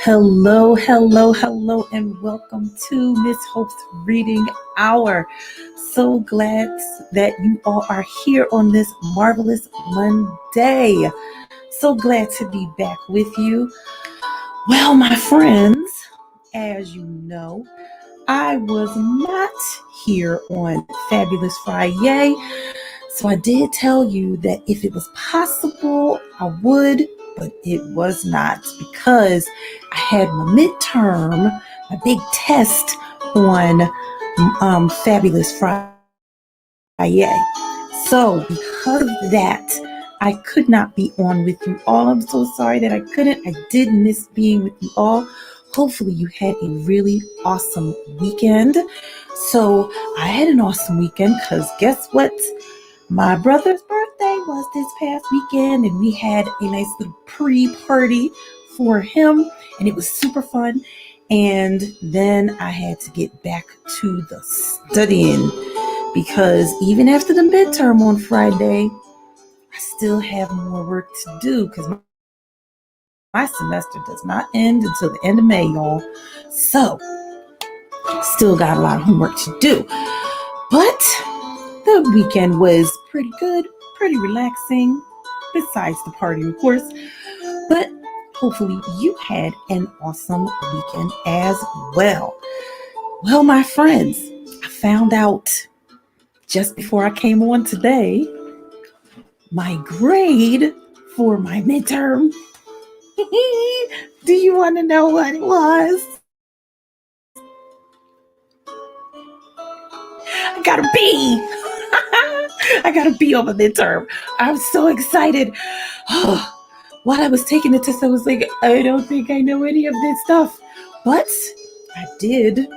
Hello, hello, hello, and welcome to Miss Hope's Reading Hour. So glad that you all are here on this marvelous Monday. So glad to be back with you. Well, my friends, as you know, I was not here on Fabulous Friday. So I did tell you that if it was possible, I would, but it was not because I had my midterm, my big test on Fabulous Friday. So because of that, I could not be on with you all. I'm so sorry that I couldn't. I did miss being with you all. Hopefully you had a really awesome weekend. So I had an awesome weekend because guess what? My brother's birthday was this past weekend, and we had a nice little pre-party for him, and it was super fun. And then I had to get back to the studying because even after the midterm on Friday, I still have more work to do because my semester does not end until the end of May, y'all. So, still got a lot of homework to do. But the weekend was pretty good, pretty relaxing, besides the party, of course. But hopefully you had an awesome weekend as well. Well, my friends, I found out just before I came on today, my grade for my midterm. Do you want to know what it was? I got a B. I got a B on my midterm. I'm so excited. While I was taking the test, I was like, I don't think I know any of this stuff. But I did.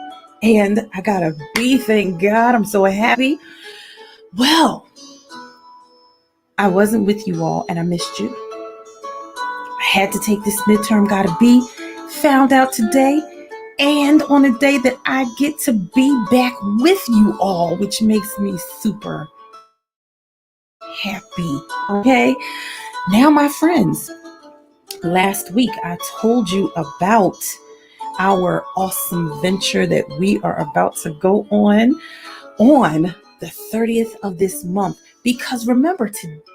And I got a B, thank God. I'm so happy. Well, I wasn't with you all and I missed you. I had to take this midterm, got a B. Found out today. And on a day that I get to be back with you all, which makes me super happy. Okay? Now, my friends, last week I told you about our awesome venture that we are about to go on the 30th of this month. Because remember,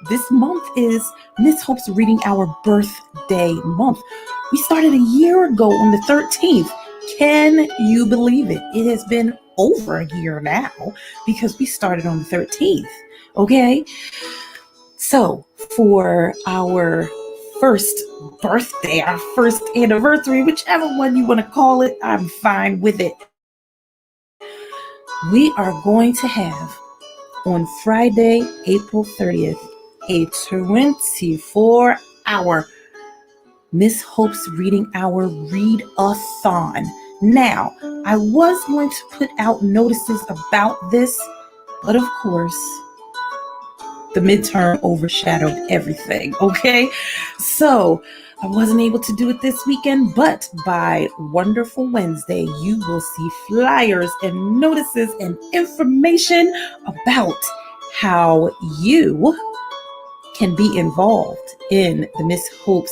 this month is Miss Hope's Reading Hour birthday month. We started a year ago on the 13th. Can you believe it? It has been over a year now because we started on the 13th. Okay? So for our first birthday, our first anniversary, whichever one you want to call it, I'm fine with it. We are going to have on Friday, April 30th, a 24-hour Miss Hope's Reading Hour Read-a-thon. Now, I was going to put out notices about this, but of course, the midterm overshadowed everything, okay? So I wasn't able to do it this weekend, but by Wonderful Wednesday, you will see flyers and notices and information about how you can be involved in the Miss Hope's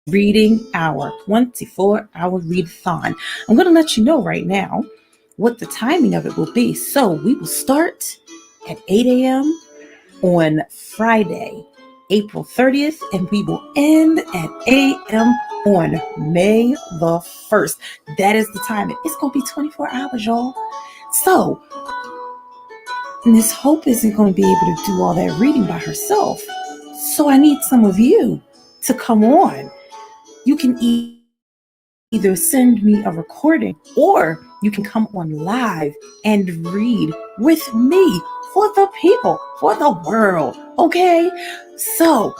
Reading Hour, 24-hour read-a-thon. I'm going to let you know right now what the timing of it will be. So we will start at 8 a.m. on Friday, April 30th, and we will end at 8 a.m. on May the 1st. That is the timing. It's going to be 24 hours, y'all. So Miss Hope isn't going to be able to do all that reading by herself. So I need some of you to come on. You can either send me a recording or you can come on live and read with me for the people, for the world, okay? So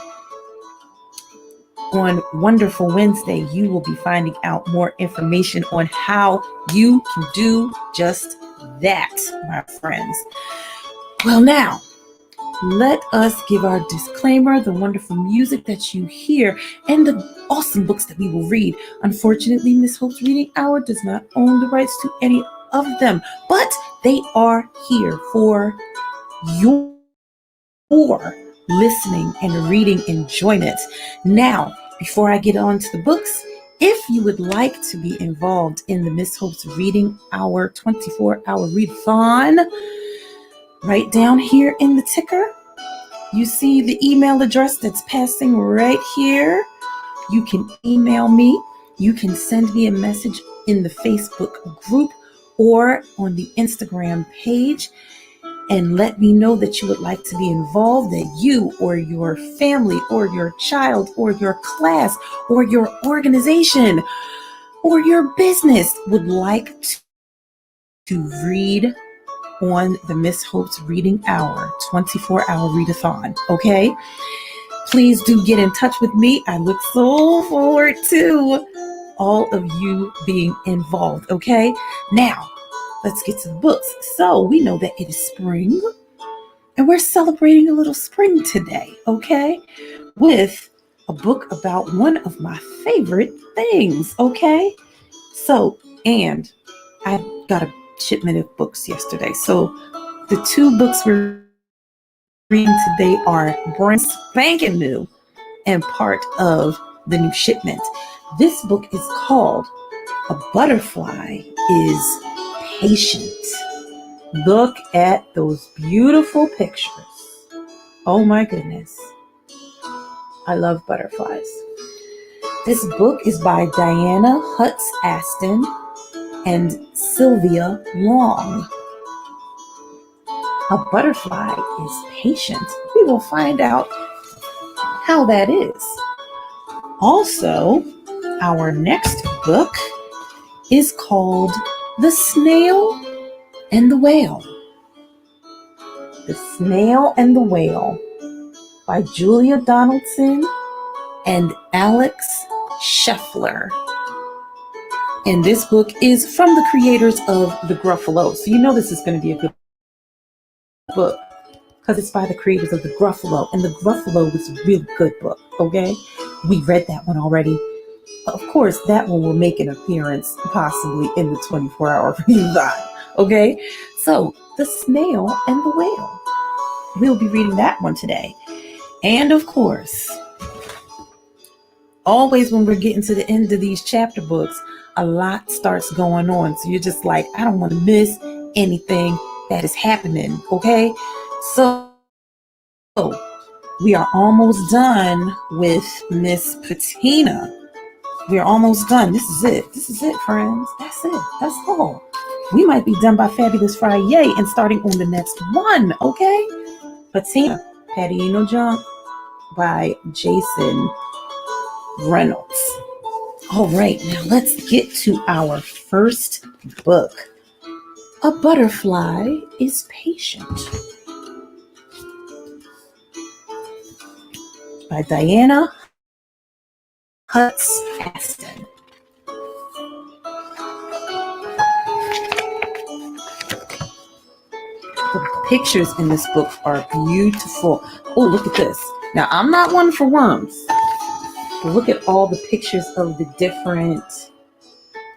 on Wonderful Wednesday, you will be finding out more information on how you can do just that, my friends. Well, now, let us give our disclaimer, the wonderful music that you hear, and the awesome books that we will read. Unfortunately, Miss Hope's Reading Hour does not own the rights to any of them, but they are here for your listening and reading enjoyment. Now, before I get on to the books, If you would like to be involved in the Miss Hope's Reading Hour 24-hour readathon, right down here in the ticker, you see the email address that's passing right here. You can email me. You can send me a message in the Facebook group or on the Instagram page and let me know that you would like to be involved, that you or your family or your child or your class or your organization or your business would like to read on the Miss Hope's Reading Hour 24-hour readathon. Okay? Please do get in touch with me. I look so forward to all of you being involved. Okay? Now, let's get to the books. So we know that it is spring and we're celebrating a little spring today. Okay? With a book about one of my favorite things. Okay? So, and I got a shipment of books yesterday. So the two books we're reading today are brand spanking new and part of the new shipment. This book is called A Butterfly is Patient. Look at those beautiful pictures. Oh my goodness. I love butterflies. This book is by Diana Hutz Aston and Sylvia Long. A butterfly is patient. We will find out how that is. Also, our next book is called The Snail and the Whale. The Snail and the Whale by Julia Donaldson and Alex Scheffler. And this book is from the creators of The Gruffalo. So you know this is going to be a good book because it's by the creators of The Gruffalo. And The Gruffalo was a really good book, okay? We read that one already. Of course, that one will make an appearance possibly in the 24-hour readathon, okay? So, The Snail and the Whale. We'll be reading that one today. And of course, always when we're getting to the end of these chapter books, a lot starts going on. So you're just like, I don't want to miss anything that is happening, okay? So we are almost done with Miss Patina. We are almost done. This is it. This is it, friends. That's it. That's all. We might be done by Fabulous Friday and starting on the next one, okay? Patina, Patty Ain't No Junk by Jason Reynolds. All right, now let's get to our first book. A Butterfly is Patient by Diana Hutz Aston. The pictures in this book are beautiful. Oh, look at this. Now, I'm not one for worms. But look at all the pictures of the different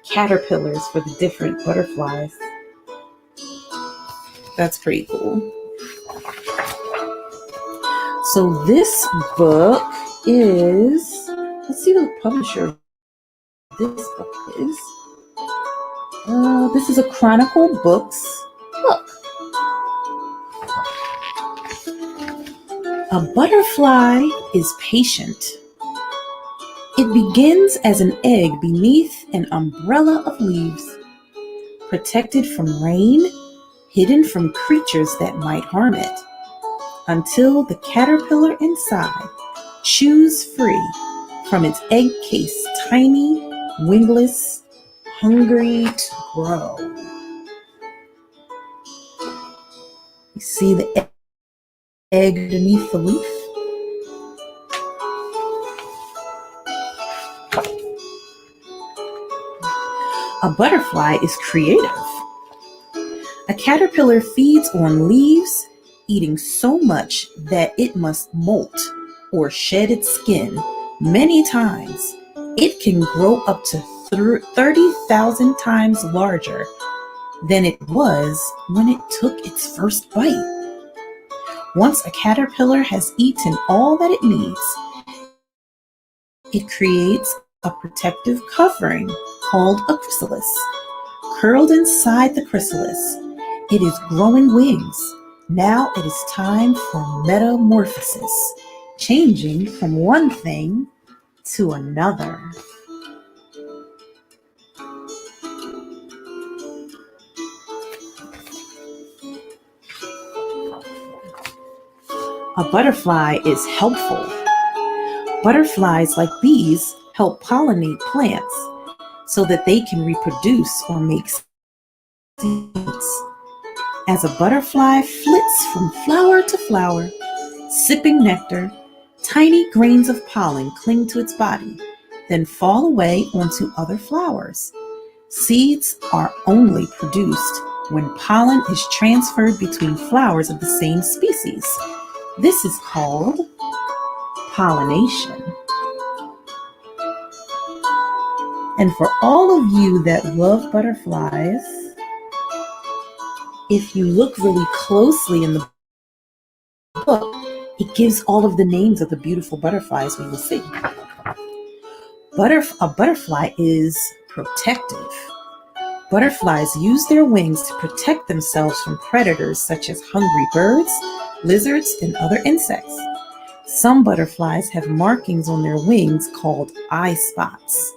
caterpillars for the different butterflies. That's pretty cool. So this book is, let's see who the publisher of this book is. This is a Chronicle Books book. A Butterfly is Patient. It begins as an egg beneath an umbrella of leaves, protected from rain, hidden from creatures that might harm it, until the caterpillar inside chews free from its egg case, tiny, wingless, hungry to grow. You see the egg beneath the leaf? A butterfly is creative. A caterpillar feeds on leaves, eating so much that it must molt or shed its skin many times. It can grow up to 30,000 times larger than it was when it took its first bite. Once a caterpillar has eaten all that it needs, it creates a protective covering called a chrysalis. Curled inside the chrysalis, it is growing wings. Now it is time for metamorphosis, changing from one thing to another. A butterfly is helpful. Butterflies, like bees, help pollinate plants so that they can reproduce or make seeds. As a butterfly flits from flower to flower, sipping nectar, tiny grains of pollen cling to its body, then fall away onto other flowers. Seeds are only produced when pollen is transferred between flowers of the same species. This is called pollination. And for all of you that love butterflies, if you look really closely in the book, it gives all of the names of the beautiful butterflies we will see. A butterfly is protective. Butterflies use their wings to protect themselves from predators such as hungry birds, lizards, and other insects. Some butterflies have markings on their wings called eye spots.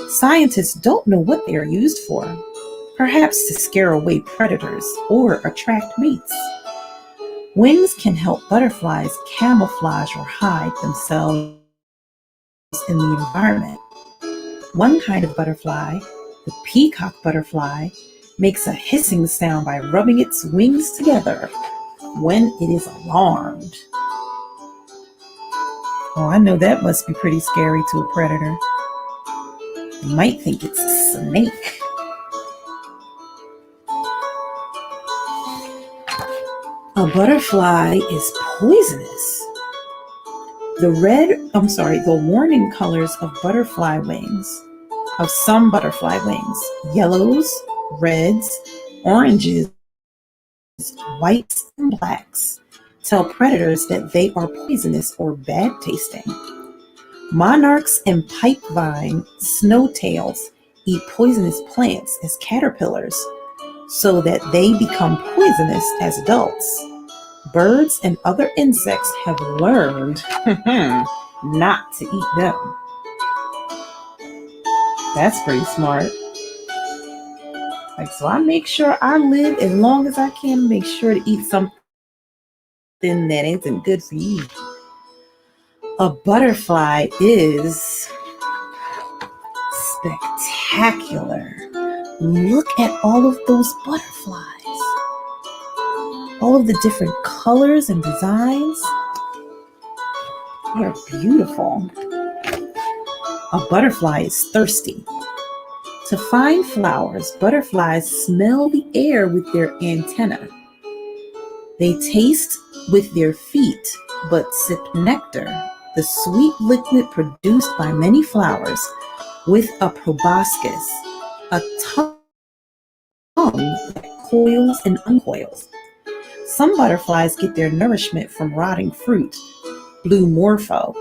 Scientists don't know what they are used for, perhaps to scare away predators or attract mates. Wings can help butterflies camouflage or hide themselves in the environment. One kind of butterfly, the peacock butterfly, makes a hissing sound by rubbing its wings together when it is alarmed. Oh, I know that must be pretty scary to a predator. You might think it's a snake. A butterfly is poisonous. The warning colors of some butterfly wings, yellows, reds, oranges, whites, and blacks, tell predators that they are poisonous or bad tasting. Monarchs and pipevine snowtails eat poisonous plants as caterpillars so that they become poisonous as adults. Birds and other insects have learned not to eat them. That's pretty smart. So I make sure I live as long as I can, make sure to eat something that isn't good for you. A butterfly is spectacular. Look at all of those butterflies. All of the different colors and designs. They are beautiful. A butterfly is thirsty. To find flowers, butterflies smell the air with their antennae. They taste with their feet, but sip nectar, the sweet liquid produced by many flowers, with a proboscis, a tongue that coils and uncoils. Some butterflies get their nourishment from rotting fruit, blue morpho,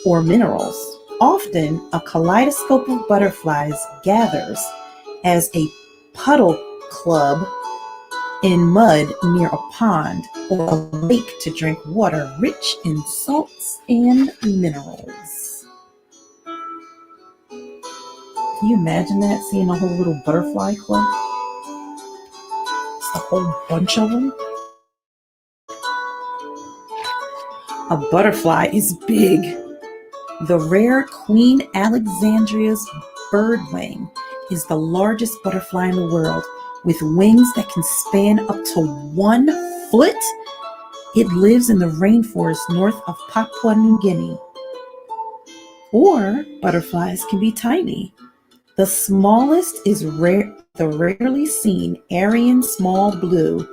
or minerals. Often, a kaleidoscope of butterflies gathers as a puddle club in mud near a pond or a lake to drink water rich in salts and minerals. Can you imagine that? Seeing a whole little butterfly club? Just a whole bunch of them. A butterfly is big. The rare Queen Alexandria's birdwing is the largest butterfly in the world, with wings that can span up to 1 foot. It lives in the rainforest north of Papua New Guinea. Or butterflies can be tiny. The smallest is the rarely seen Aryan small blue,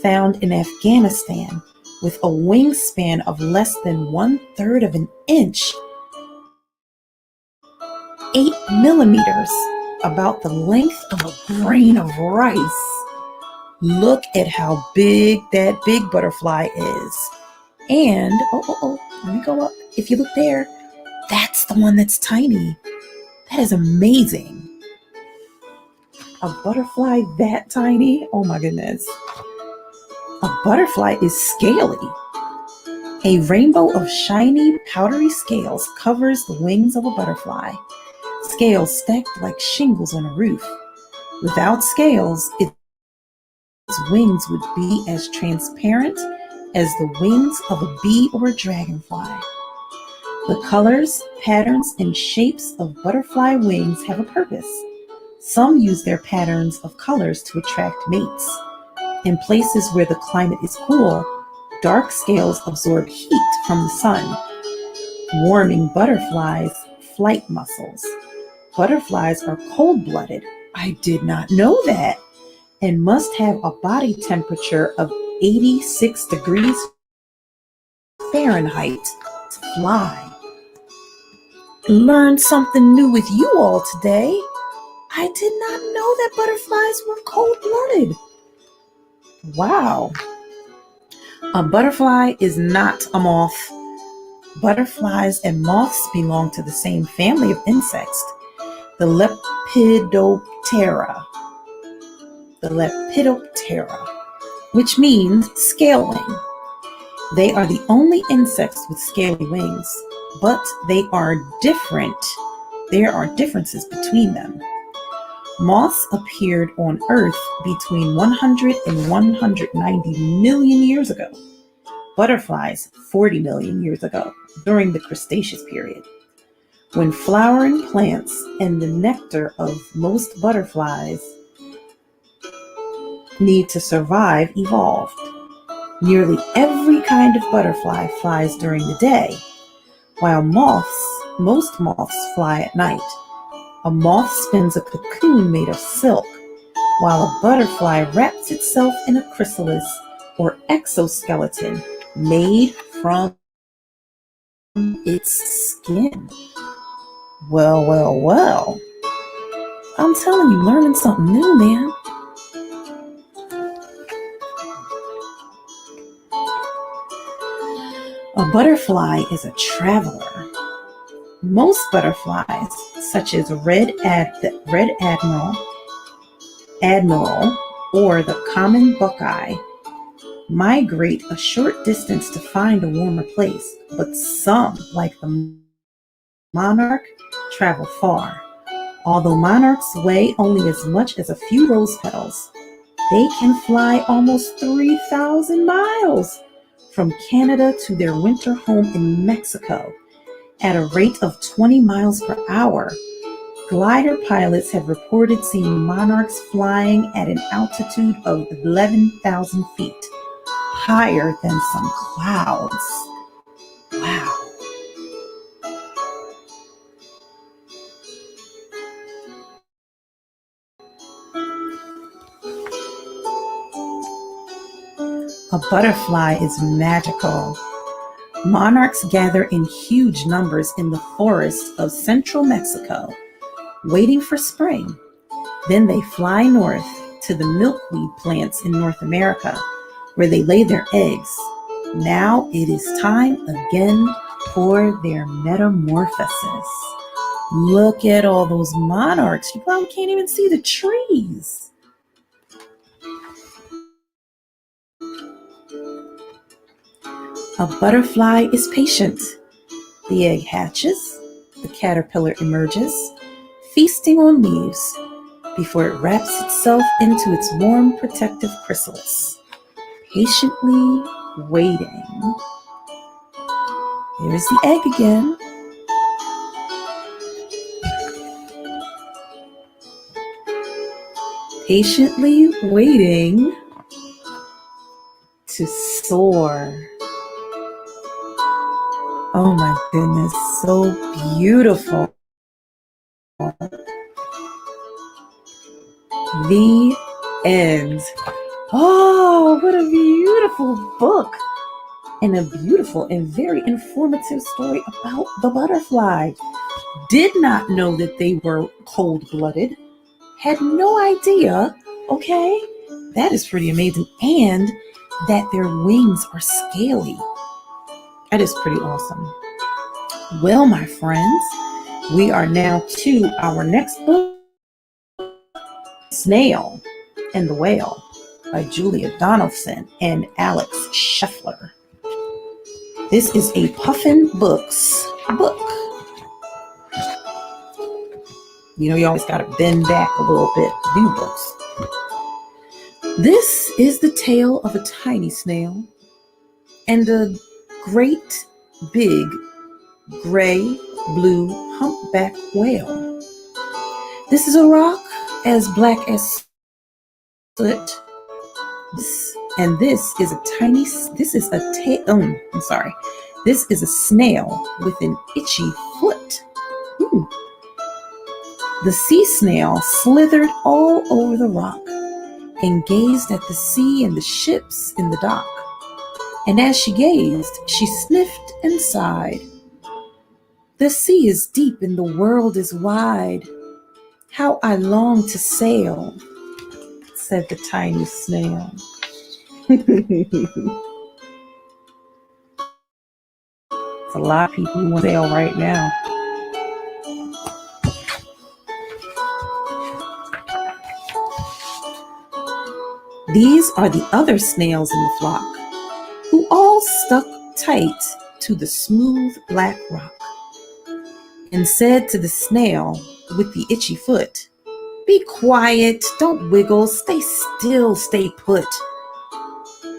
found in Afghanistan, with a wingspan of less than 1/3 of an inch, 8 millimeters, about the length of a grain of rice. Look at how big that big butterfly is. And, let me go up. If you look there, that's the one that's tiny. That is amazing. A butterfly that tiny? Oh my goodness. A butterfly is scaly. A rainbow of shiny, powdery scales covers the wings of a butterfly. Scales stacked like shingles on a roof. Without scales, its wings would be as transparent as the wings of a bee or a dragonfly. The colors, patterns, and shapes of butterfly wings have a purpose. Some use their patterns of colors to attract mates. In places where the climate is cool, dark scales absorb heat from the sun, warming butterflies' flight muscles. Butterflies are cold-blooded. I did not know that. And must have a body temperature of 86 degrees Fahrenheit to fly. Learned something new with you all today. I did not know that butterflies were cold-blooded. Wow. A butterfly is not a moth. Butterflies and moths belong to the same family of insects, the Lepidoptera. Which means scaling. They are the only insects with scaly wings, but they are different. There are differences between them. Moths appeared on Earth between 100 and 190 million years ago. Butterflies 40 million years ago, during the Cretaceous period, when flowering plants and the nectar of most butterflies need to survive evolved. Nearly every kind of butterfly flies during the day, while most moths fly at night. A moth spins a cocoon made of silk, while a butterfly wraps itself in a chrysalis or exoskeleton made from its skin. Well. I'm telling you, learning something new, man. A butterfly is a traveler. Most butterflies, such as red admiral, or the common buckeye, migrate a short distance to find a warmer place, but some, like the monarch, travel far. Although monarchs weigh only as much as a few rose petals, they can fly almost 3,000 miles from Canada to their winter home in Mexico at a rate of 20 miles per hour. Glider pilots have reported seeing monarchs flying at an altitude of 11,000 feet, higher than some clouds. Wow. A butterfly is magical. Monarchs gather in huge numbers in the forests of central Mexico, waiting for spring. Then they fly north to the milkweed plants in North America, where they lay their eggs. Now it is time again for their metamorphosis. Look at all those monarchs. You probably can't even see the trees. A butterfly is patient. The egg hatches, the caterpillar emerges, feasting on leaves, before it wraps itself into its warm, protective chrysalis, patiently waiting. There's the egg again. Patiently waiting to soar. Oh my goodness, so beautiful. The end. Oh, what a beautiful book. And a beautiful and very informative story about the butterfly. Did not know that they were cold-blooded. Had no idea, okay? That is pretty amazing. And that their wings are scaly. That is pretty awesome. Well, my friends, We are now to our next book, Snail and the Whale by Julia Donaldson and Alex Scheffler. This is a Puffin Books book. You know, you always got to bend back a little bit to do books. This is the tale of a tiny snail and a great big gray blue humpback whale. This is a rock as black as soot. And this is a tiny, this is a This is a snail with an itchy foot. Ooh. The sea snail slithered all over the rock and gazed at the sea and the ships in the dock. And as she gazed, she sniffed and sighed. The sea is deep and the world is wide. How I long to sail, said the tiny snail. It's a lot of people who want to sail right now. These are the other snails in the flock, who all stuck tight to the smooth black rock, and said to the snail with the itchy foot, "Be quiet, don't wiggle, stay still, stay put."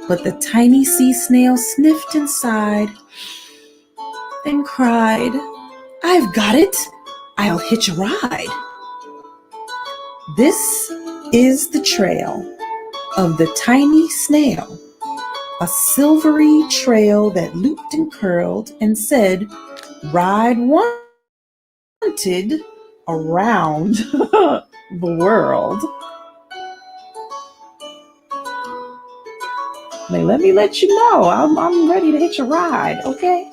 But the tiny sea snail sniffed and sighed and cried, "I've got it, I'll hitch a ride." This is the trail of the tiny snail, a silvery trail that looped and curled and said, "Ride wanted around the world." Now, let me let you know, I'm ready to hitch a ride, okay?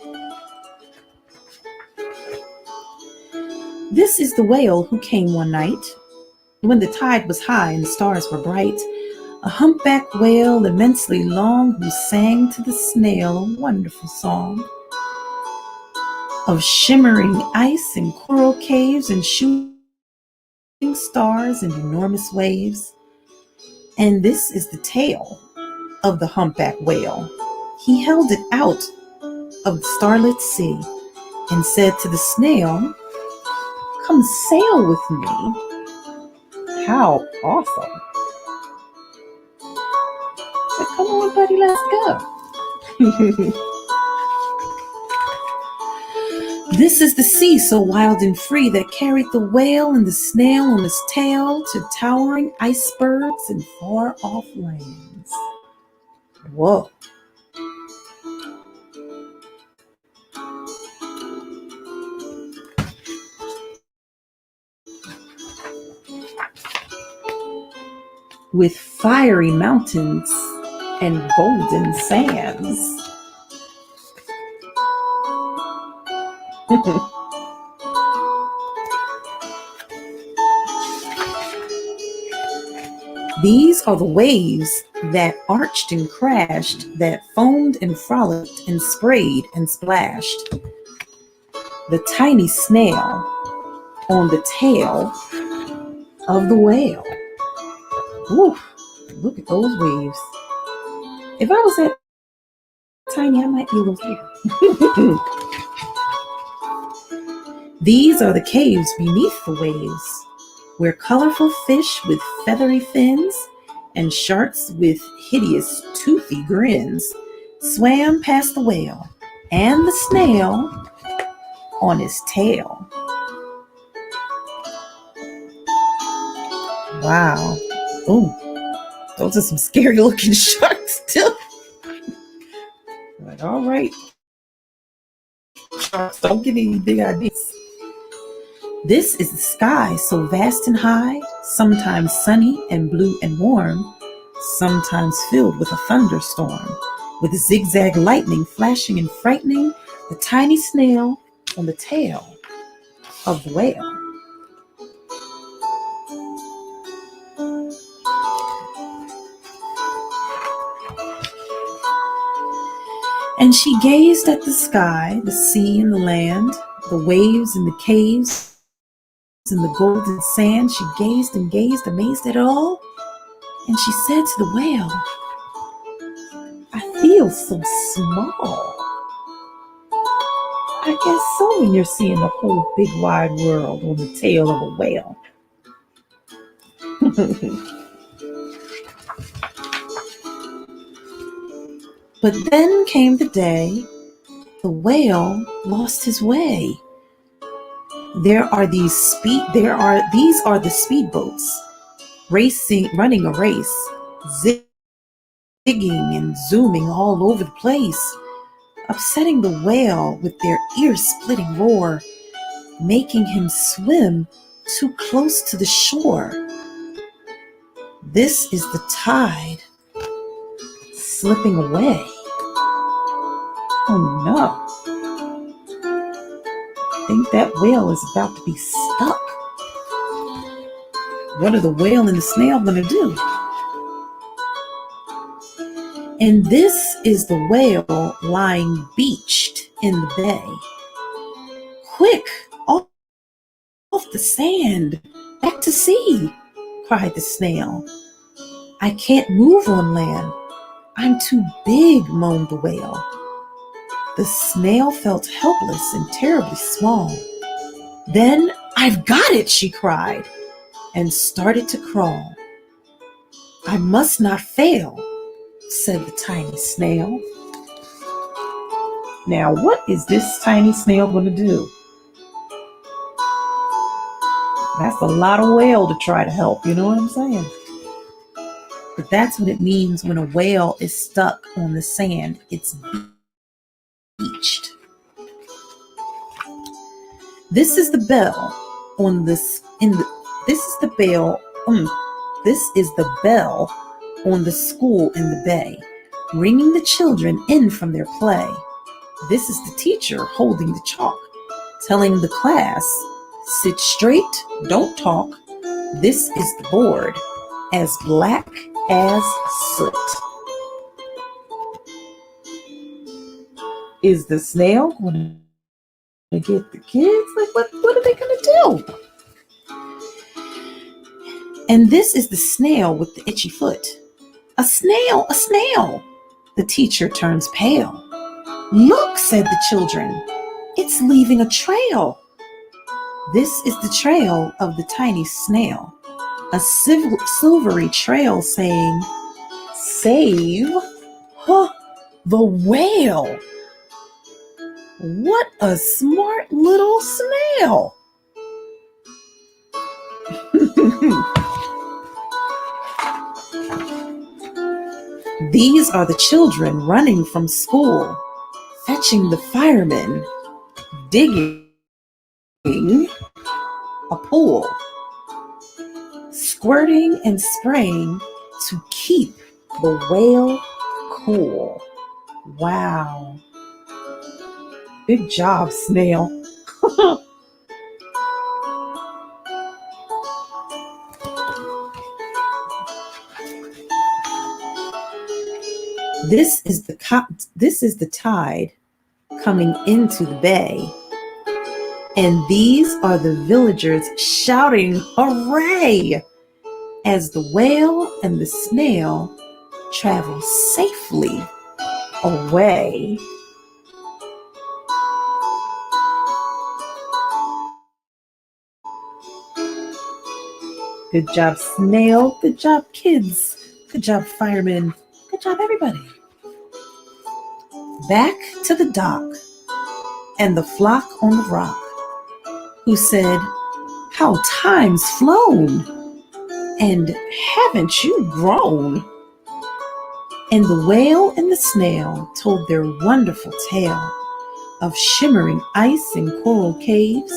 This is the whale who came one night when the tide was high and the stars were bright, a humpback whale immensely long who sang to the snail a wonderful song of shimmering ice and coral caves and shooting stars and enormous waves. And this is the tale of the humpback whale. He held it out of the starlit sea and said to the snail, "Come sail with me." How awesome. Said, "Come on, buddy, let's go." This is the sea so wild and free that carried the whale and the snail on his tail to towering icebergs and far off lands. Whoa. With fiery mountains and golden sands. These are the waves that arched and crashed, that foamed and frolicked and sprayed and splashed. The tiny snail on the tail of the whale. Woo, look at those waves. If I was that tiny, I might be a little scared. These are the caves beneath the waves, where colorful fish with feathery fins and sharks with hideous toothy grins swam past the whale and the snail on his tail. Wow. Oh, those are some scary looking sharks too. Like, all right. Sharks, don't give me any big ideas. This is the sky so vast and high, sometimes sunny and blue and warm, sometimes filled with a thunderstorm, with zigzag lightning flashing and frightening the tiny snail on the tail of the whale. And she gazed at the sky, the sea, and the land, the waves and the caves and the golden sand. She gazed and gazed, amazed at it all. And she said to the whale, I feel so small. I guess so when you're seeing the whole big wide world on the tail of a whale. But then came the day the whale lost his way. These are the speedboats running a race, zigging and zooming all over the place, upsetting the whale with their ear-splitting roar, making him swim too close to the shore. This is the tide slipping away. Oh no. I think that whale is about to be stuck. What are the whale and the snail going to do? And this is the whale lying beached in the bay. Quick, off the sand, back to sea, cried the snail. I can't move on land. I'm too big, moaned the whale. The snail felt helpless and terribly small. Then, I've got it, she cried, and started to crawl. I must not fail, said the tiny snail. Now, what is this tiny snail going to do? That's a lot of whale to try to help, you know what I'm saying? But that's what it means when a whale is stuck on the sand. It's beached. This is the bell on this this is the bell on the school in the bay, ringing the children in from their play. This is the teacher holding the chalk, telling the class, sit straight, don't talk. This is the board, as black as soot. Is the snail going to get the kids? Like, what are they going to do? And this is the snail with the itchy foot. A snail, a snail. The teacher turns pale. Look, said the children, it's leaving a trail. This is the trail of the tiny snail. A silvery trail saying, save the whale. What a smart little snail. These are the children running from school, fetching the firemen, digging a pool, squirting and spraying to keep the whale cool. Wow. Good job, snail. This is the tide coming into the bay. And these are the villagers shouting hooray as the whale and the snail travel safely away. Good job, snail. Good job, kids. Good job, firemen. Good job, everybody. Back to the dock and the flock on the rock, who said, how time's flown, and haven't you grown? And the whale and the snail told their wonderful tale of shimmering ice in coral caves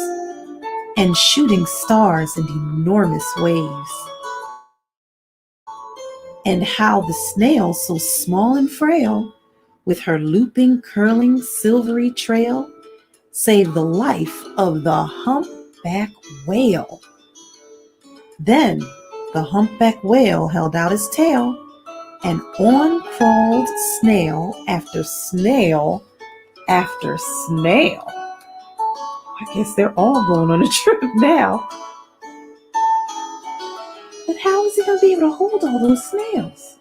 and shooting stars in enormous waves. And how the snail, so small and frail, with her looping, curling, silvery trail, saved the life of the humpback whale. Then the humpback whale held out his tail, and on crawled snail after snail after snail. I guess they're all going on a trip now. But how is he going to be able to hold all those snails?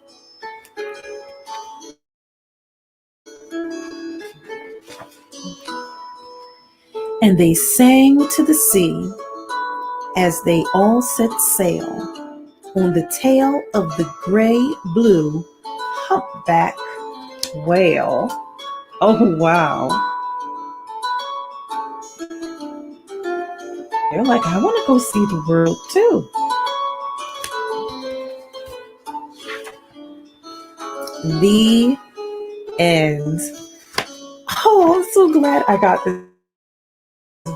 And they sang to the sea as they all set sail on the tail of the gray blue humpback whale. Oh, wow. They're like, I want to go see the world too. The end. Oh, I'm so glad I got this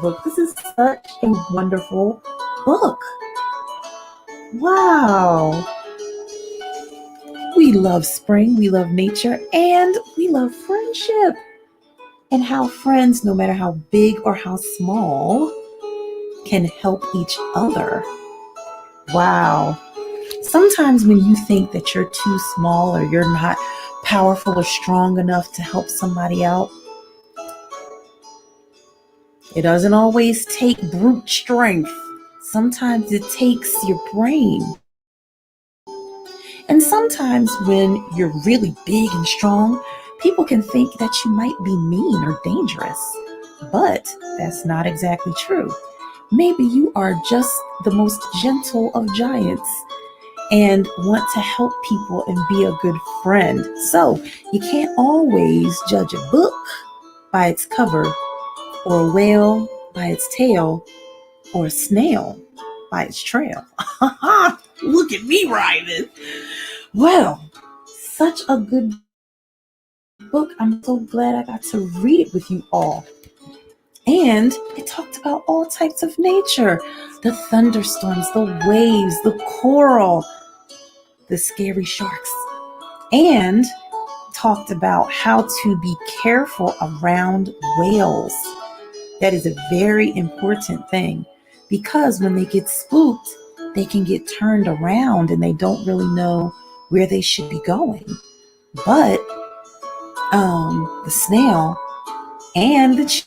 book. This is such a wonderful book. Wow. We love spring, we love nature, and we love friendship. And how friends, no matter how big or how small, can help each other. Wow. Sometimes when you think that you're too small or you're not powerful or strong enough to help somebody out, it doesn't always take brute strength. Sometimes it takes your brain. And sometimes when you're really big and strong, people can think that you might be mean or dangerous. But that's not exactly true. Maybe you are just the most gentle of giants and want to help people and be a good friend. So you can't always judge a book by its cover, or a whale by its tail, or a snail by its trail. Look at me rhyming. Well, such a good book. I'm so glad I got to read it with you all. And it talked about all types of nature, the thunderstorms, the waves, the coral, the scary sharks, and talked about how to be careful around whales. That is a very important thing, because when they get spooked, they can get turned around and they don't really know where they should be going. But the snail and the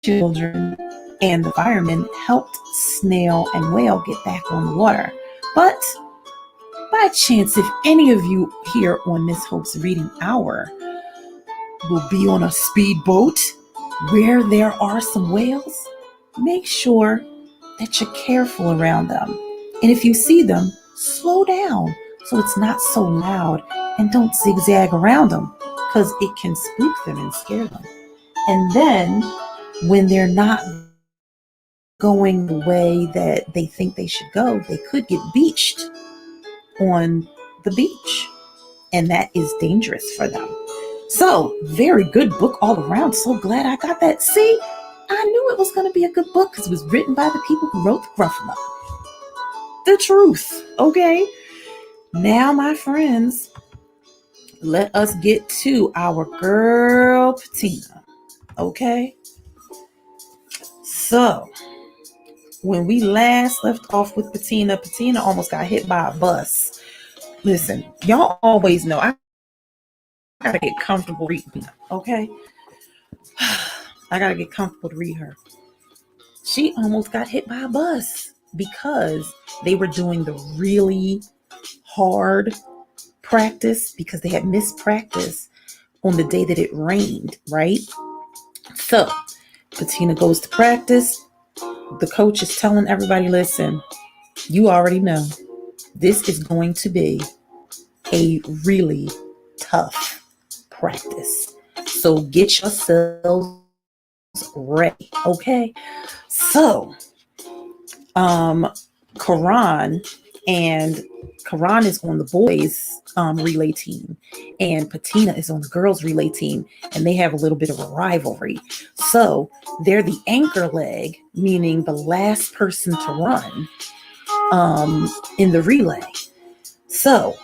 children and the firemen helped snail and whale get back on the water. But by chance, if any of you here on Miss Hope's Reading Hour will be on a speedboat where there are some whales, make sure that you're careful around them. And if you see them, slow down so it's not so loud, and don't zigzag around them because it can spook them and scare them. And then when they're not going the way that they think they should go, they could get beached on the beach, and that is dangerous for them. So, very good book all around. So glad I got that. See, I knew it was going to be a good book because it was written by the people who wrote the Gruffalo. The truth, okay? Now, my friends, let us get to our girl Patina, okay? So, when we last left off with Patina, Patina almost got hit by a bus. Listen, y'all always know I gotta get comfortable reading, okay? I gotta get comfortable to read her. She almost got hit by a bus because they were doing the really hard practice because they had missed practice on the day that it rained, right? So Patina goes to practice. The coach is telling everybody, listen, you already know this is going to be a really tough practice. So get yourselves ready, okay? So, Karan is on the boys relay team, and Patina is on the girls relay team, and they have a little bit of a rivalry. So they're the anchor leg, meaning the last person to run in the relay. So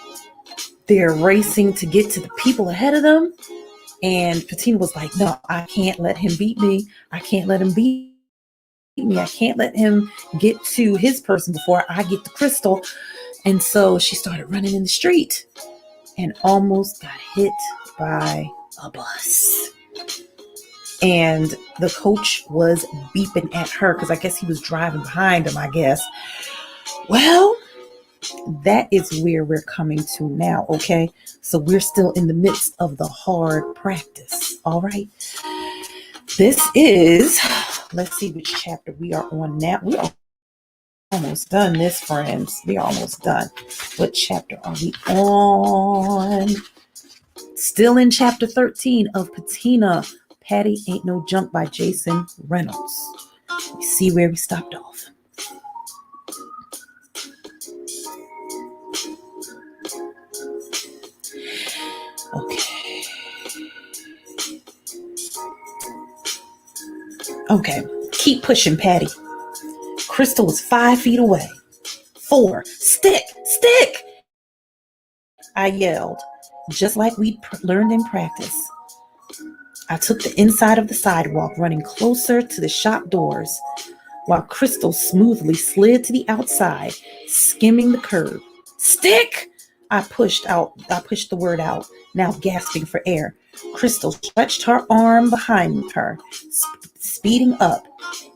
they're racing to get to the people ahead of them, and Patina was like, no, I can't let him beat me. I can't let him beat me. I can't let him get to his person before I get the crystal. And so she started running in the street and almost got hit by a bus. and the coach was beeping at her because I guess he was driving behind him, I guess. Well, that is where we're coming to now, okay? So we're still in the midst of the hard practice, all right? This is, let's see which chapter we are on now. We are almost done this, friends. We are almost done. What chapter are we on? Still in chapter 13 of Patina, Patty Ain't No Jump by Jason Reynolds. We see where we stopped off. Okay, keep pushing, Patty. Crystal was 5 feet away. 4, stick, stick! I yelled, just like we'd learned in practice. I took the inside of the sidewalk, running closer to the shop doors, while Crystal smoothly slid to the outside, skimming the curb. Stick! I pushed the word out, now gasping for air. Crystal stretched her arm behind her, speeding up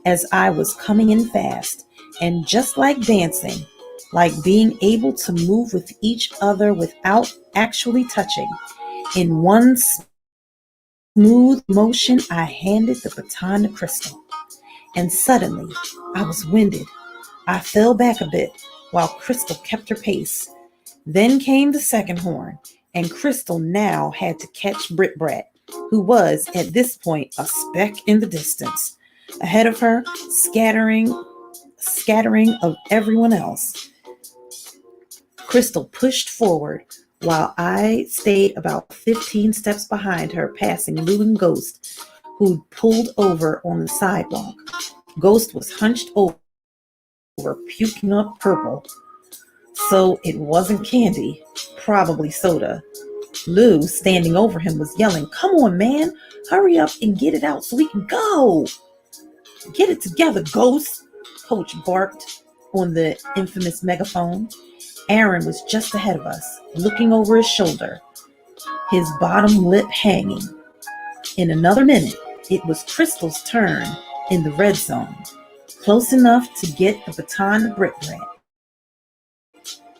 as I was coming in fast. And just like dancing, like being able to move with each other without actually touching, in one smooth motion, I handed the baton to Crystal. And suddenly, I was winded. I fell back a bit while Crystal kept her pace. Then came the second horn, and Crystal now had to catch Brit Brat, who was, at this point, a speck in the distance. Ahead of her, scattering of everyone else. Crystal pushed forward while I stayed about 15 steps behind her, passing Lou and Ghost, who'd pulled over on the sidewalk. Ghost was hunched over, puking up purple. So it wasn't candy, probably soda. Lou, standing over him, was yelling, "Come on, man, hurry up and get it out so we can go." "Get it together, Ghost," Coach barked on the infamous megaphone. Aaron was just ahead of us, looking over his shoulder, his bottom lip hanging. In another minute, it was Crystal's turn in the red zone, close enough to get the baton to Brit Brat.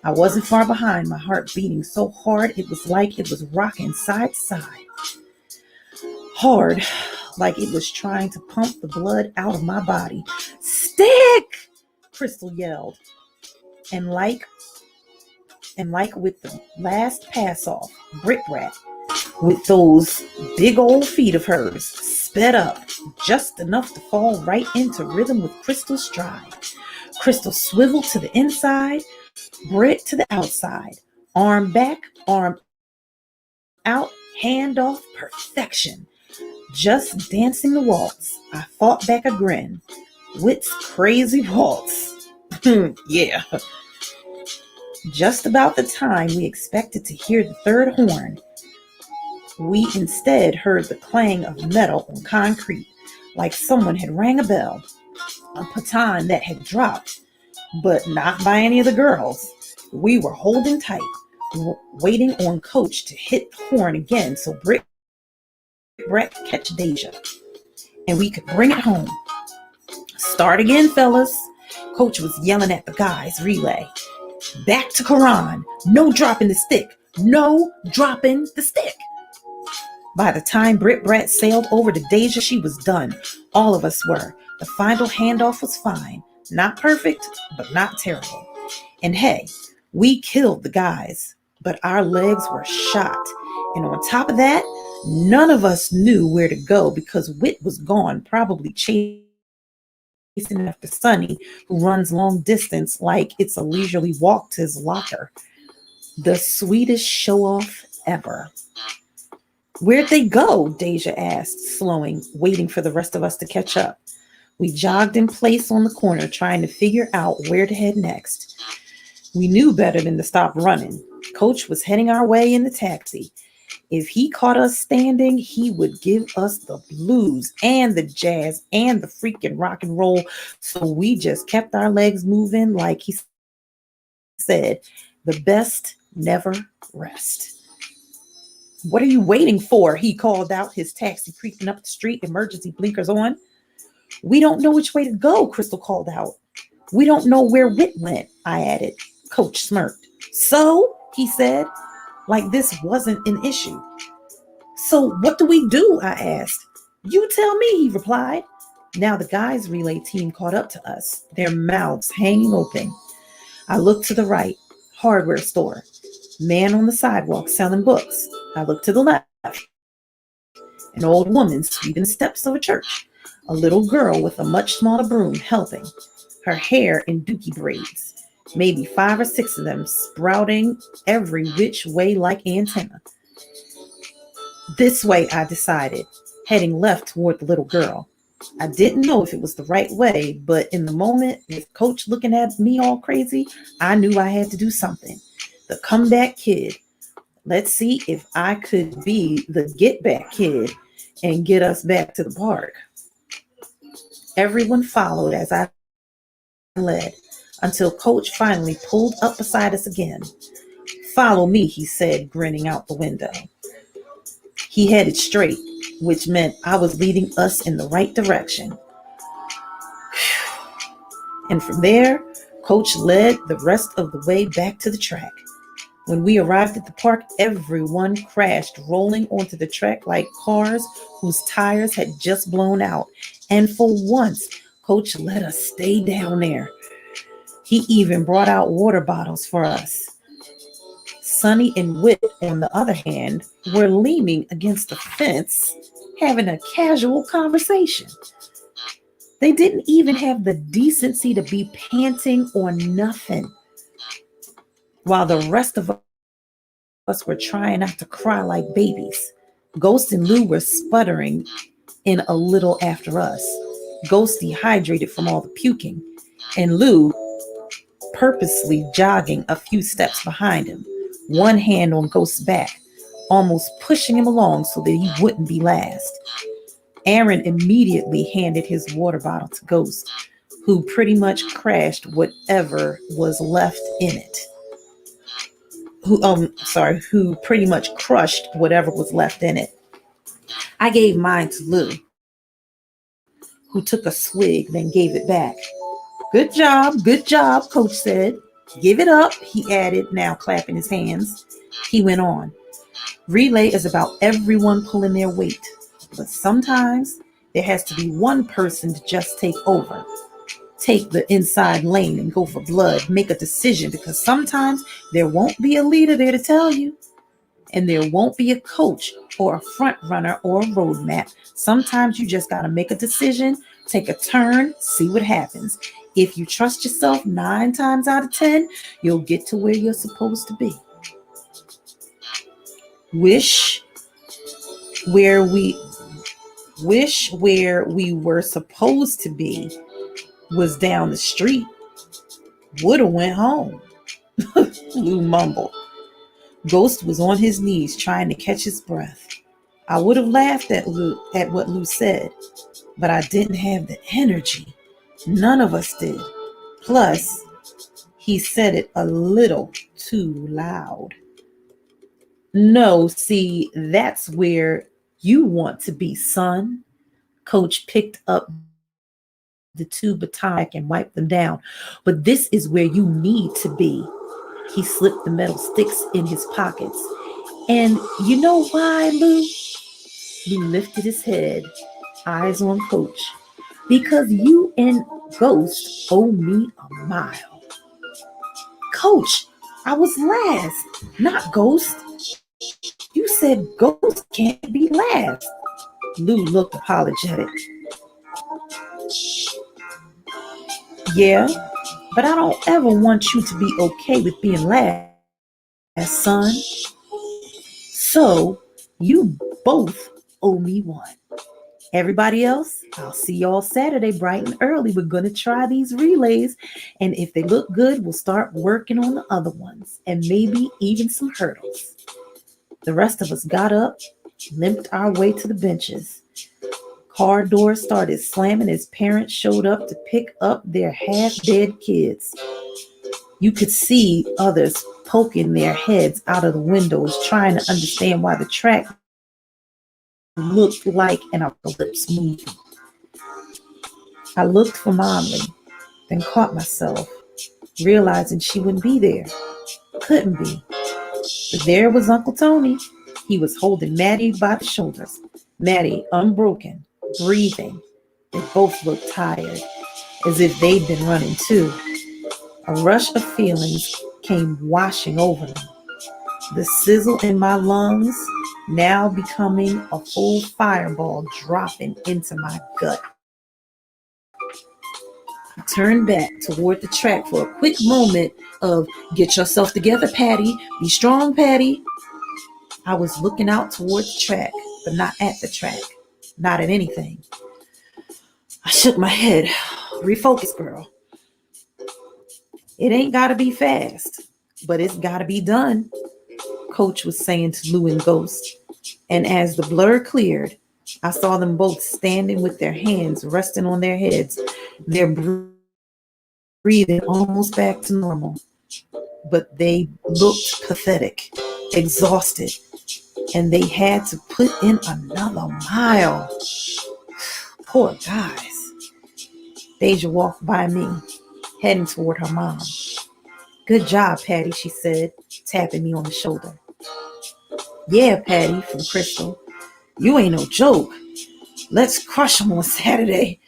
I wasn't far behind, my heart beating so hard it was like it was rocking side to side. Hard, like it was trying to pump the blood out of my body. "Stick!" Crystal yelled. And like with the last pass off, Brit Brat, with those big old feet of hers, sped up just enough to fall right into rhythm with Crystal's stride. Crystal swiveled to the inside, Brit to the outside, arm back, arm out, hand off, perfection. Just dancing the waltz. I fought back a grin. Wit's crazy waltz. Yeah. Just about the time we expected to hear the third horn, we instead heard the clang of metal on concrete, like someone had rang a bell. A baton that had dropped, but not by any of the girls. We were holding tight, waiting on Coach to hit the horn again so Brit Brat could catch Deja, and we could bring it home. "Start again, fellas," Coach was yelling at the guys' relay. "Back to Quran. No dropping the stick. No dropping the stick." By the time Brit Brat sailed over to Deja, she was done. All of us were. The final handoff was fine. Not perfect, but not terrible. And hey, we killed the guys, but our legs were shot. And on top of that, none of us knew where to go because Wit was gone, probably chasing after Sonny, who runs long distance like it's a leisurely walk to his locker. The sweetest show-off ever. "Where'd they go?" Deja asked, slowing, waiting for the rest of us to catch up. We jogged in place on the corner, trying to figure out where to head next. We knew better than to stop running. Coach was heading our way in the taxi. If he caught us standing, he would give us the blues and the jazz and the freaking rock and roll. So we just kept our legs moving, like he said, the best never rest. What are you waiting for? He called out, his taxi creeping up the street, emergency blinkers on. We don't know which way to go, Crystal called out. We don't know where Wit went, I added. Coach smirked. So, he said, like this wasn't an issue. So, what do we do? I asked. You tell me, he replied. Now the guys' relay team caught up to us, their mouths hanging open. I looked to the right, hardware store. Man on the sidewalk selling books. I looked to the left. An old woman sweeping the steps of a church. A little girl with a much smaller broom helping. Her hair in dookie braids. Maybe 5 or 6 of them sprouting every which way like antenna. This way, I decided, heading left toward the little girl. I didn't know if it was the right way, but in the moment, with Coach looking at me all crazy, I knew I had to do something. The comeback kid. Let's see if I could be the get back kid and get us back to the park. Everyone followed as I led until Coach finally pulled up beside us again. Follow me, he said, grinning out the window. He headed straight, which meant I was leading us in the right direction. And from there, Coach led the rest of the way back to the track. When we arrived at the park, everyone crashed, rolling onto the track like cars whose tires had just blown out. And for once, Coach let us stay down there. He even brought out water bottles for us. Sonny and Wit, on the other hand, were leaning against the fence, having a casual conversation. They didn't even have the decency to be panting or nothing. While the rest of us were trying not to cry like babies. Ghost and Lou were sputtering in a little after us. Ghost dehydrated from all the puking, and Lou purposely jogging a few steps behind him, one hand on Ghost's back, almost pushing him along so that he wouldn't be last. Aaron immediately handed his water bottle to Ghost, who pretty much crashed whatever was left in it. Who pretty much crushed whatever was left in it. I gave mine to Lou, who took a swig, then gave it back. Good job, Coach said. Give it up, he added, now clapping his hands. He went on. Relay is about everyone pulling their weight, but sometimes there has to be one person to just take over. Take the inside lane and go for blood. Make a decision, because sometimes there won't be a leader there to tell you. And there won't be a coach or a front runner or a roadmap. Sometimes you just got to make a decision, take a turn, see what happens. If you trust yourself 9 times out of 10, you'll get to where you're supposed to be. Wish where we were supposed to be was down the street. Woulda went home. Lou mumbled. Ghost was on his knees trying to catch his breath. I would have laughed at what Lou said, but I didn't have the energy. None of us did. Plus, he said it a little too loud. No, see, that's where you want to be, son. Coach picked up the 2 batons and wiped them down. But this is where you need to be. He slipped the metal sticks in his pockets. And you know why, Lou? Lou lifted his head, eyes on Coach. Because you and Ghost owe me a mile. Coach, I was last, not Ghost. You said Ghost can't be last. Lou looked apologetic. Yeah, but I don't ever want you to be okay with being last, son. So, you both owe me one. Everybody else, I'll see y'all Saturday bright and early. We're going to try these relays, and if they look good, we'll start working on the other ones, and maybe even some hurdles. The rest of us got up, limped our way to the benches. Car doors started slamming as parents showed up to pick up their half-dead kids. You could see others poking their heads out of the windows, trying to understand why the track looked like an apocalypse movie. I looked for Momly, then caught myself, realizing she wouldn't be there. Couldn't be. But there was Uncle Tony. He was holding Maddie by the shoulders. Maddie, unbroken, breathing. They both looked tired, as if they'd been running too. A rush of feelings came washing over me. The sizzle in my lungs now becoming a full fireball dropping into my gut. I turned back toward the track for a quick moment of get yourself together, Patty. Be strong, Patty. I was looking out toward the track, but not at the track. Not at anything. I shook my head. Refocus, girl. It ain't gotta be fast, but it's gotta be done, Coach was saying to Lou and Ghost. And as the blur cleared, I saw them both standing with their hands resting on their heads, their breathing almost back to normal. But they looked pathetic, exhausted, and they had to put in another mile. Poor guys. Deja walked by me, heading toward her mom. Good job, Patty, she said, tapping me on the shoulder. Yeah, Patty, from Crystal. You ain't no joke. Let's crush them on Saturday.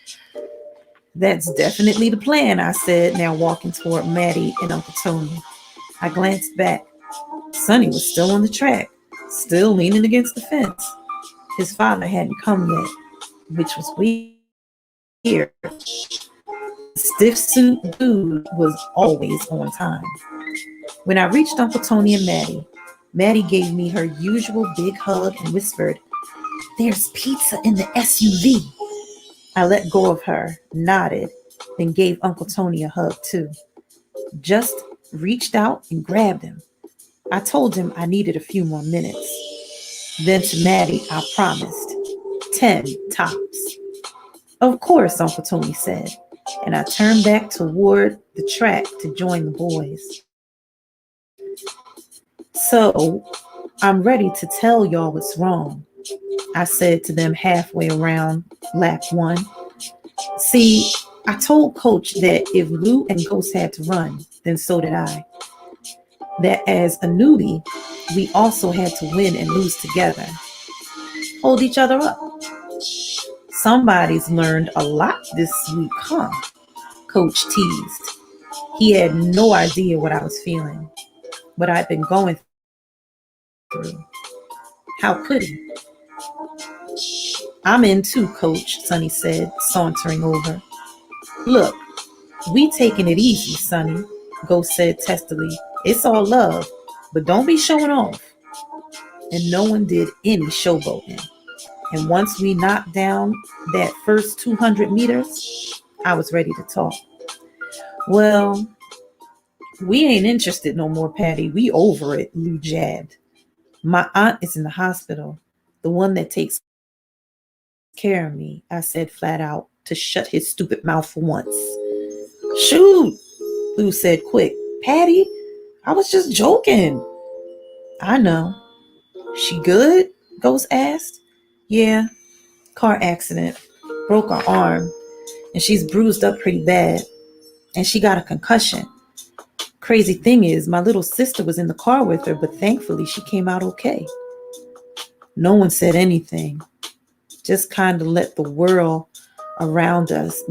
That's definitely the plan, I said, now walking toward Maddie and Uncle Tony. I glanced back. Sonny was still on the track, still leaning against the fence. His father hadn't come yet, which was weird. The stiff suit dude was always on time. When I reached Uncle Tony and Maddie gave me her usual big hug and whispered, "There's pizza in the SUV." I let go of her, nodded, then gave Uncle Tony a hug too. Just reached out and grabbed him. I told him I needed a few more minutes. Then to Maddie, I promised 10 tops. Of course, Uncle Tony said, and I turned back toward the track to join the boys. So, I'm ready to tell y'all what's wrong, I said to them halfway around lap 1. See, I told Coach that if Lou and Ghost had to run, then so did I. That as a newbie, we also had to win and lose together. Hold each other up. Somebody's learned a lot this week, huh? Coach teased. He had no idea what I was feeling, what I'd been going through. How could he? I'm in too, Coach, Sonny said, sauntering over. Look, we taking it easy, Sonny, Ghost said testily. It's all love, but don't be showing off. And no one did any showboating. And once we knocked down that first 200 meters, I was ready to talk. Well, we ain't interested no more, Patty. We over it, Lou jabbed. My aunt is in the hospital, the one that takes care of me, I said flat out to shut his stupid mouth for once. Shoot, Lou said quick. Patty, I was just joking. I know. She good? Ghost asked. Yeah, car accident. Broke her arm, and she's bruised up pretty bad. And she got a concussion. Crazy thing is, my little sister was in the car with her, but thankfully she came out okay. No one said anything. Just kind of let that whirl around us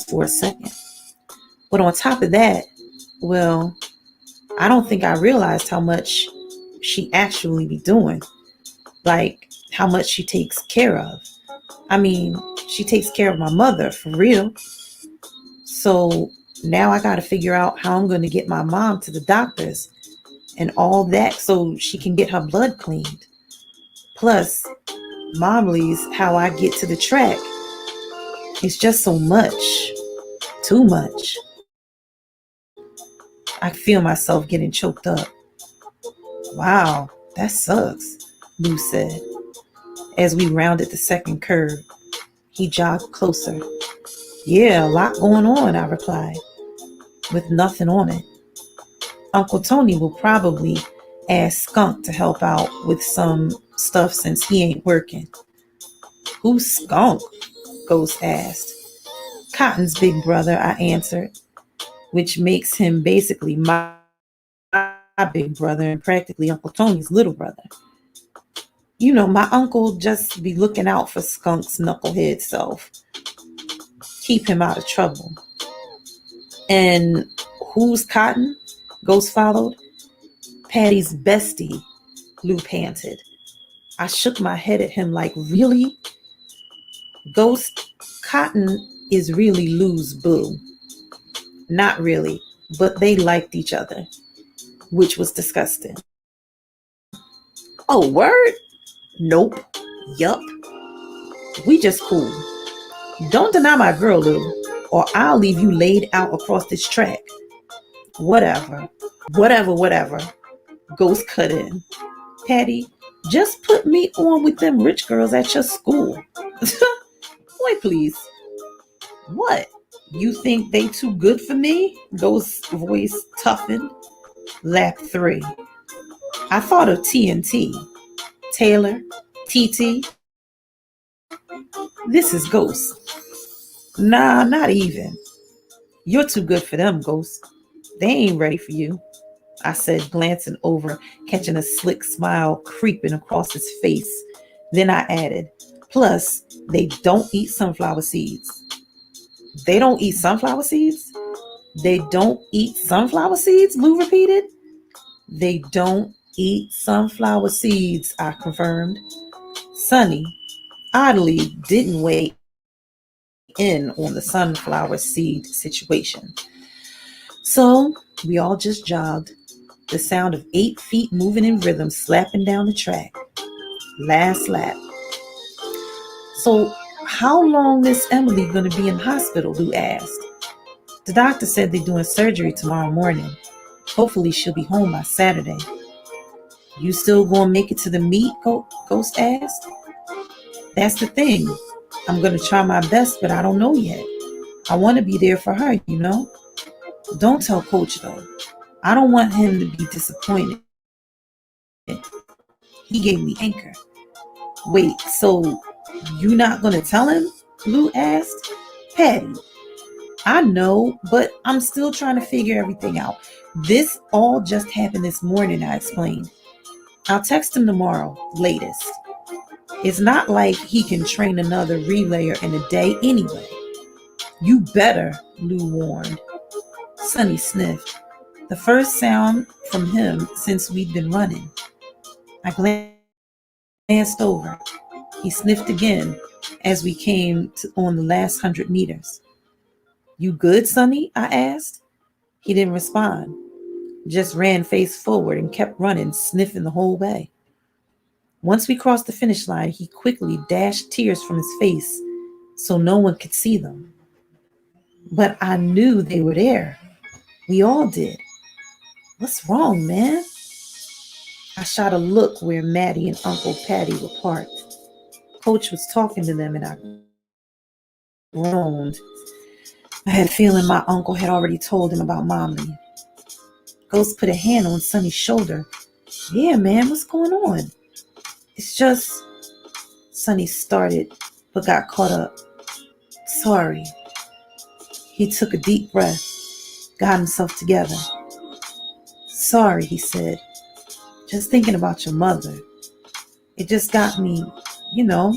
for a second. But on top of that, well, I don't think I realized how much she actually be doing. Like how much she takes care of. I mean, she takes care of my mother for real. So now I got to figure out how I'm going to get my mom to the doctors and all that so she can get her blood cleaned. Plus, Momly's how I get to the track. It's just so much. Too much. I feel myself getting choked up. Wow, that sucks, Lou said. As we rounded the second curve, he jogged closer. Yeah, a lot going on, I replied. with nothing on it. Uncle Tony will probably ask Skunk to help out with some stuff since he ain't working. Who's Skunk? Ghost asked. Cotton's big brother, I answered, which makes him basically my big brother and practically Uncle Tony's little brother. You know, my uncle just be looking out for Skunk's knucklehead self. Keep him out of trouble. And who's Cotton? Ghost followed. Patty's bestie, Lou panted. I shook my head at him like, really? Ghost, Cotton is really Lou's boo. Not really, but they liked each other, which was disgusting. Oh, word? Nope. Yup. We just cool. Don't deny my girl, Lou, or I'll leave you laid out across this track. Whatever. Whatever. Ghost cut in. Patty, just put me on with them rich girls at your school. Boy, please. What? You think they too good for me? Ghost's voice toughened. Lap 3. I thought of TNT. Taylor, TT. This is Ghost. Nah, not even. You're too good for them, Ghost. They ain't ready for you, I said, glancing over, catching a slick smile creeping across his face. Then I added, plus, they don't eat sunflower seeds. They don't eat sunflower seeds? They don't eat sunflower seeds, Lou repeated. They don't eat sunflower seeds, I confirmed. Sonny, oddly, didn't weigh in on the sunflower seed situation. So we all just jogged, the sound of 8 feet moving in rhythm slapping down the track. Last lap. So how long is Emily going to be in hospital, Lou asked. The doctor said they're doing surgery tomorrow morning. Hopefully she'll be home by Saturday. You still gonna make it to the meet? Ghost asked. That's the thing. I'm gonna try my best, but I don't know yet. I want to be there for her, you know. Don't tell Coach though. I don't want him to be disappointed. He gave me anchor. Wait, so you not gonna tell him? Lou asked. Patty, I know, but I'm still trying to figure everything out. This all just happened this morning, I explained. I'll text him tomorrow, latest. It's not like he can train another relayer in a day anyway. You better, Lou warned. Sonny sniffed. The first sound from him since we'd been running. I glanced over. He sniffed again as we came on the last 100 meters. You good, Sonny? I asked. He didn't respond. Just ran face forward and kept running, sniffing the whole way. Once we crossed the finish line, he quickly dashed tears from his face so no one could see them. But I knew they were there. We all did. What's wrong, man? I shot a look where Maddie and Uncle Patty were parked. Coach was talking to them and I groaned. I had a feeling my uncle had already told him about Mommy. Ghost put a hand on Sonny's shoulder. Yeah, man, what's going on? It's just... Sonny started, but got caught up. Sorry. He took a deep breath, got himself together. Sorry, he said. Just thinking about your mother. It just got me, you know,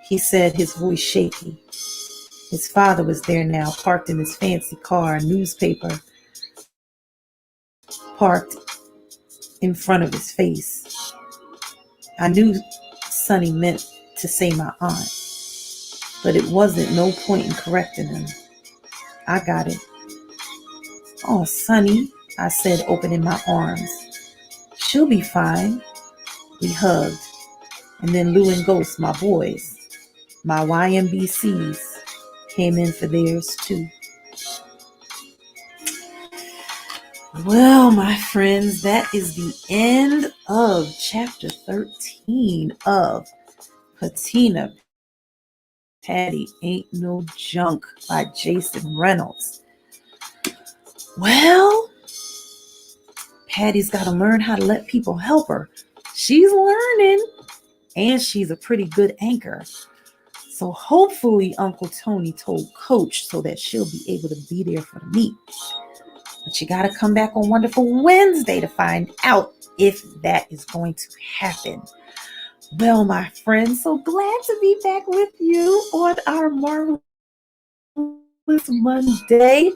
he said, his voice shaky. His father was there now, parked in his fancy car, a newspaper parked in front of his face. I knew Sonny meant to say my aunt, but it wasn't no point in correcting him. I got it. Oh, Sonny, I said, opening my arms. She'll be fine. We hugged. And then Lou and Ghost, my boys, my YMBCs, came in for theirs too. Well, my friends, that is the end of chapter 13 of Patina, Patty Ain't No Junk by Jason Reynolds. Well, Patty's got to learn how to let people help her. She's learning, and she's a pretty good anchor. So hopefully Uncle Tony told Coach so that she'll be able to be there for the meet. But you got to come back on Wonderful Wednesday to find out if that is going to happen. Well, my friends, so glad to be back with you on our Marvelous Monday.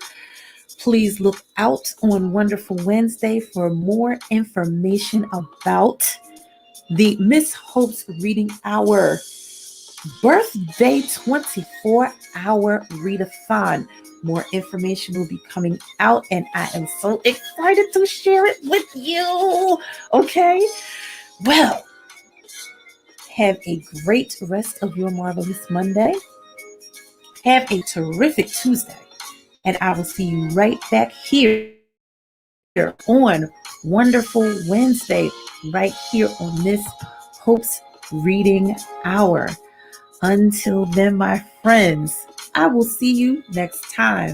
Please look out on Wonderful Wednesday for more information about the Miss Hope's Reading Hour birthday 24-hour readathon. More information will be coming out, and I am so excited to share it with you. Okay? Well, have a great rest of your Marvelous Monday. Have a terrific Tuesday. And I will see you right back here on Wonderful Wednesday, right here on Miss Hope's Reading Hour. Until then, my friends, I will see you next time.